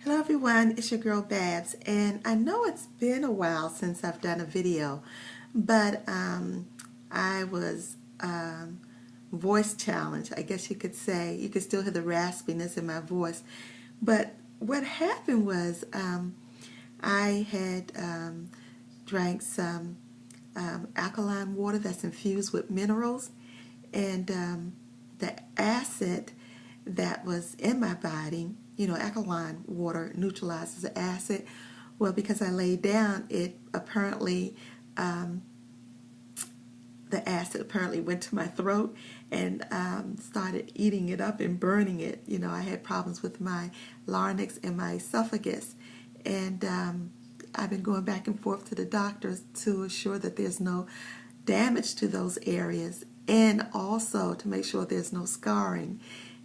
Hello everyone, it's your girl Babs, and I know it's been a while since I've done a video, but I was voice challenged, I guess you could say. You could still hear the raspiness in my voice, but what happened was I had drank some alkaline water that's infused with minerals, and the acid that was in my body, alkaline water neutralizes the acid. Well, because I laid down, it apparently, the acid apparently went to my throat and started eating it up and burning it. I had problems with my larynx and my esophagus, and I've been going back and forth to the doctors to assure that there's no damage to those areas, and also to make sure there's no scarring.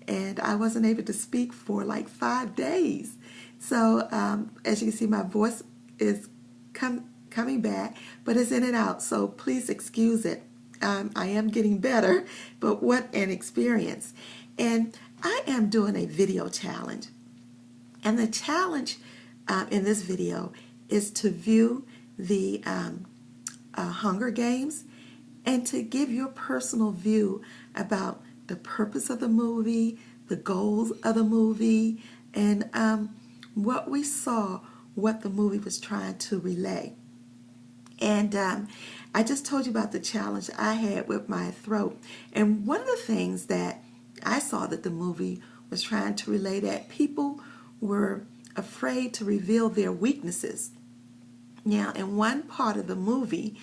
And I wasn't able to speak for like 5 days. So as you can see, my voice is coming back, but it's in and out. So please excuse it. I am getting better, but what an experience. And I am doing a video challenge. And the challenge in this video is to view the Hunger Games and to give your personal view about the purpose of the movie, the goals of the movie, and what we saw, what the movie was trying to relay. And I just told you about the challenge I had with my throat. And one of the things that I saw that the movie was trying to relay, that people were afraid to reveal their weaknesses. Now, in one part of the movie,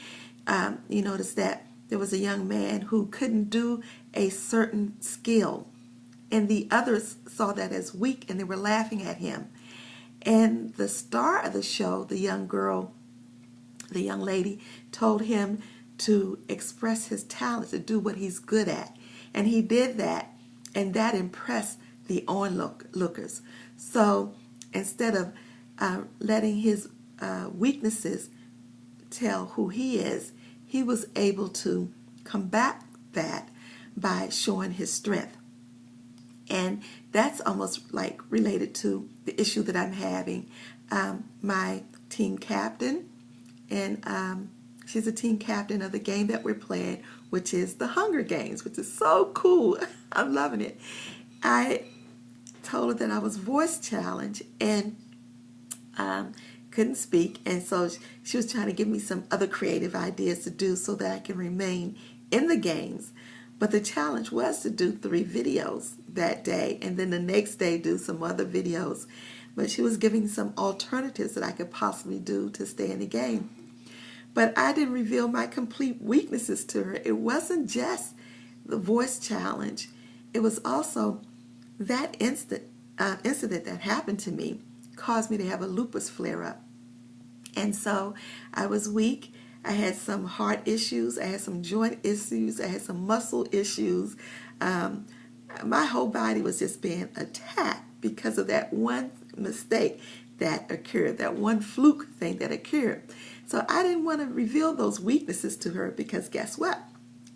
you notice that there was a young man who couldn't do a certain skill, and the others saw that as weak and they were laughing at him. And the star of the show, the young girl, the young lady, told him to express his talent, to do what he's good at. And he did that, and that impressed the onlookers. So instead of letting his weaknesses tell who he is, he was able to combat that by showing his strength. And that's almost like related to the issue that I'm having. My team captain, and she's a team captain of the game that we're playing, which is the Hunger Games, which is so cool. I'm loving it. I told her that I was voice challenged and couldn't speak, and so she was trying to give me some other creative ideas to do so that I can remain in the games. But the challenge was to do 3 videos that day, and then the next day do some other videos. But she was giving some alternatives that I could possibly do to stay in the game. But I didn't reveal my complete weaknesses to her. It wasn't just the voice challenge. It was also that incident that happened to me caused me to have a lupus flare-up. And so I was weak. I had some heart issues. I had some joint issues. I had some muscle issues. My whole body was just being attacked because of that one mistake that occurred, that one fluke thing that occurred. So I didn't want to reveal those weaknesses to her because guess what?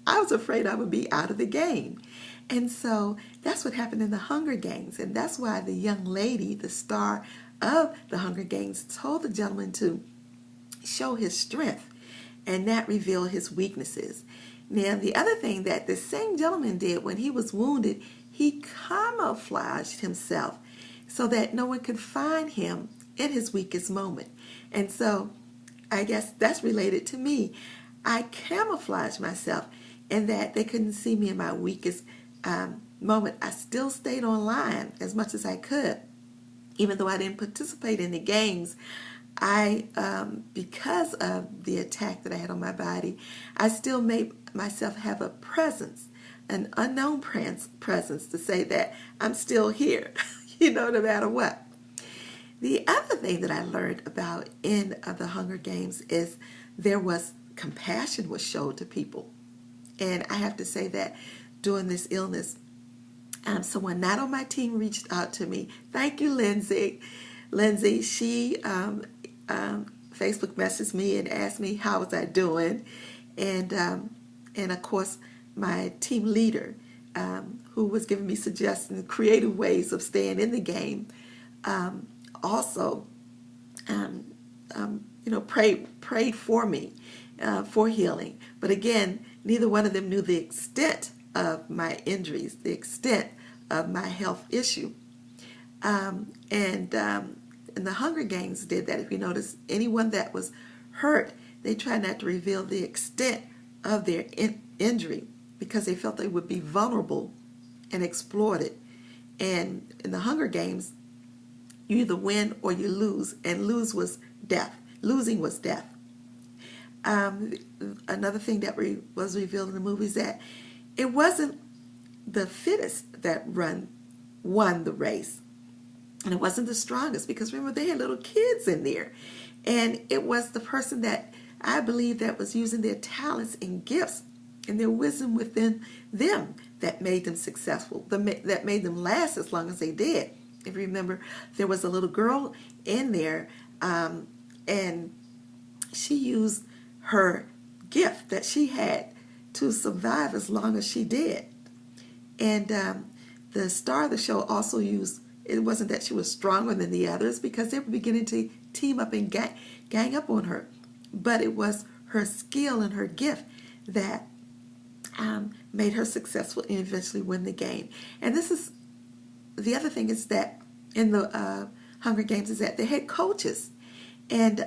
I was afraid I would be out of the game. And so that's what happened in the Hunger Games. And that's why the young lady, the star of the Hunger Games, told the gentleman to show his strength and not reveal his weaknesses. Now, the other thing that the same gentleman did when he was wounded, he camouflaged himself so that no one could find him in his weakest moment. And so I guess that's related to me. I camouflaged myself in that they couldn't see me in my weakest moment. I still stayed online as much as I could. Even though I didn't participate in the games, because of the attack that I had on my body, I still made myself have a presence, an unknown presence to say that I'm still here, no matter what. The other thing that I learned about in the Hunger Games is there was compassion was showed to people. And I have to say that during this illness, someone not on my team reached out to me. Thank you, Lindsay. Lindsay, she Facebook messaged me and asked me how was I doing, and of course my team leader, who was giving me suggestions, creative ways of staying in the game, also, prayed for me for healing. But again, neither one of them knew the extent of my injuries, the extent of my health issue. And the Hunger Games did that. If you notice, anyone that was hurt, they tried not to reveal the extent of their injury because they felt they would be vulnerable and exploited. And in the Hunger Games, you either win or you lose, and lose was death. Losing was death. Another thing that was revealed in the movie is that it wasn't the fittest that won the race. And it wasn't the strongest, because remember, they had little kids in there. And it was the person that I believe that was using their talents and gifts and their wisdom within them that made them successful, that made them last as long as they did. If you remember, there was a little girl in there, and she used her gift that she had to survive as long as she did. And the star of the show also used, it wasn't that she was stronger than the others, because they were beginning to team up and gang up on her, but it was her skill and her gift that made her successful and eventually win the game. And this is the other thing, is that in the Hunger Games is that they had coaches, and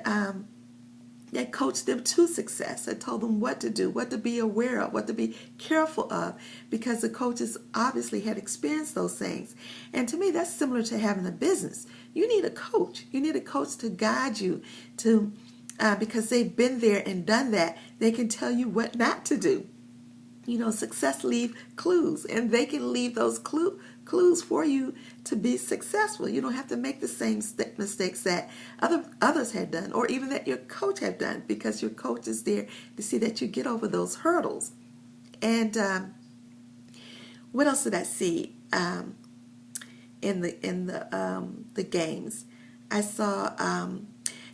they coached them to success. They told them what to do, what to be aware of, what to be careful of, because the coaches obviously had experienced those things. And to me, that's similar to having a business. You need a coach. You need a coach to guide you, to because they've been there and done that. They can tell you what not to do. Success leave clues, and they can leave those clues for you to be successful. You don't have to make the same mistakes that others had done, or even that your coach had done, because your coach is there to see that you get over those hurdles. And what else did I see in the games? I saw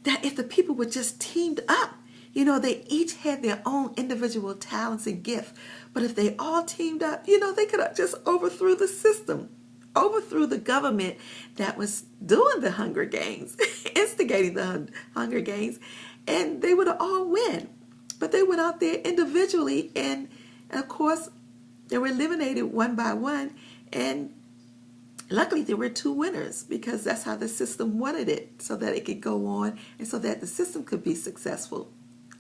that if the people were just teamed up, they each had their own individual talents and gifts. But if they all teamed up, they could have just overthrew the system, overthrew the government that was doing the Hunger Games, instigating the Hunger Games, and they would have all win. But they went out there individually, and of course, they were eliminated one by one, and luckily there were 2 winners, because that's how the system wanted it, so that it could go on and so that the system could be successful.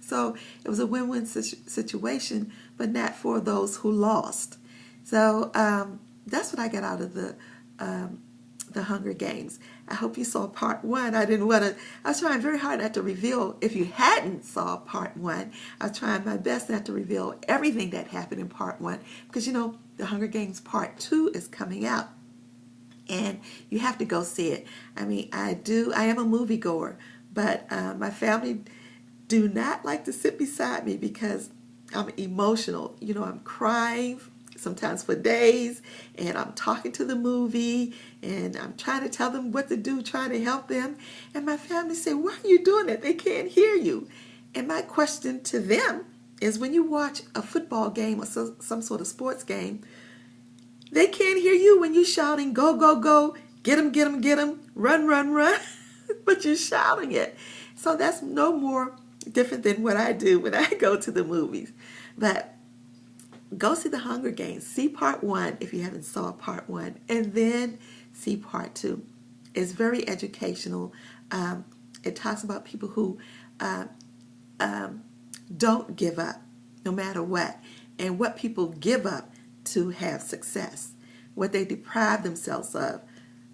So it was a win-win situation, but not for those who lost. So that's what I got out of the Hunger Games. I hope you saw part 1. I was trying very hard not to reveal, if you hadn't saw part 1, I was trying my best not to reveal everything that happened in part 1, because the Hunger Games part 2 is coming out, and you have to go see it. I mean, I am a moviegoer, but my family do not like to sit beside me because I'm emotional. I'm crying sometimes for days, and I'm talking to the movie, and I'm trying to tell them what to do, trying to help them. And my family say, "Why are you doing it? They can't hear you." And my question to them is, when you watch a football game or some sort of sports game, they can't hear you when you're shouting, "Go, go, go, get them, get them, get them, run, run, run," but you're shouting it. So that's no more different than what I do when I go to the movies. But go see the Hunger Games. See part 1 if you haven't saw part 1, and then see part 2. It's very educational. It talks about people who don't give up no matter what, and what people give up to have success, what they deprive themselves of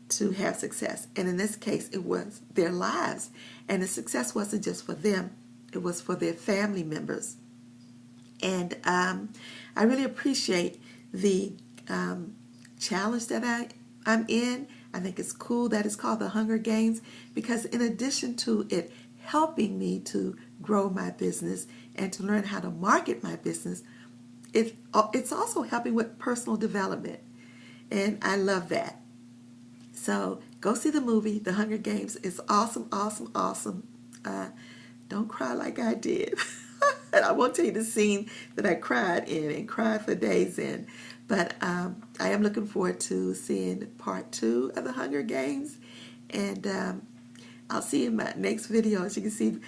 to have success. And in this case, it was their lives. And the success wasn't just for them. It was for their family members. And I really appreciate the challenge that I'm in. I think it's cool that it's called the Hunger Games, because in addition to it helping me to grow my business and to learn how to market my business, it's also helping with personal development. And I love that. So go see the movie, The Hunger Games. It's awesome, awesome, awesome. Don't cry like I did. And I won't tell you the scene that I cried in and cried for days in. But I am looking forward to seeing part 2 of The Hunger Games. And I'll see you in my next video. As you can see,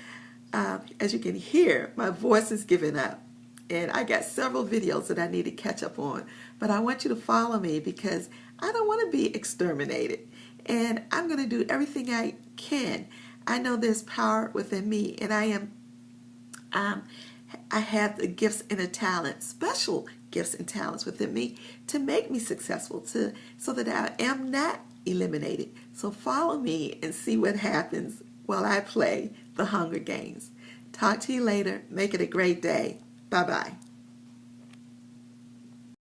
as you can hear, my voice is giving up. And I got several videos that I need to catch up on. But I want you to follow me because I don't want to be exterminated. And I'm going to do everything I can. I know there's power within me, and I have the gifts and the talents, special gifts and talents within me to make me successful, so that I am not eliminated. So follow me and see what happens while I play the Hunger Games. Talk to you later. Make it a great day. Bye-bye.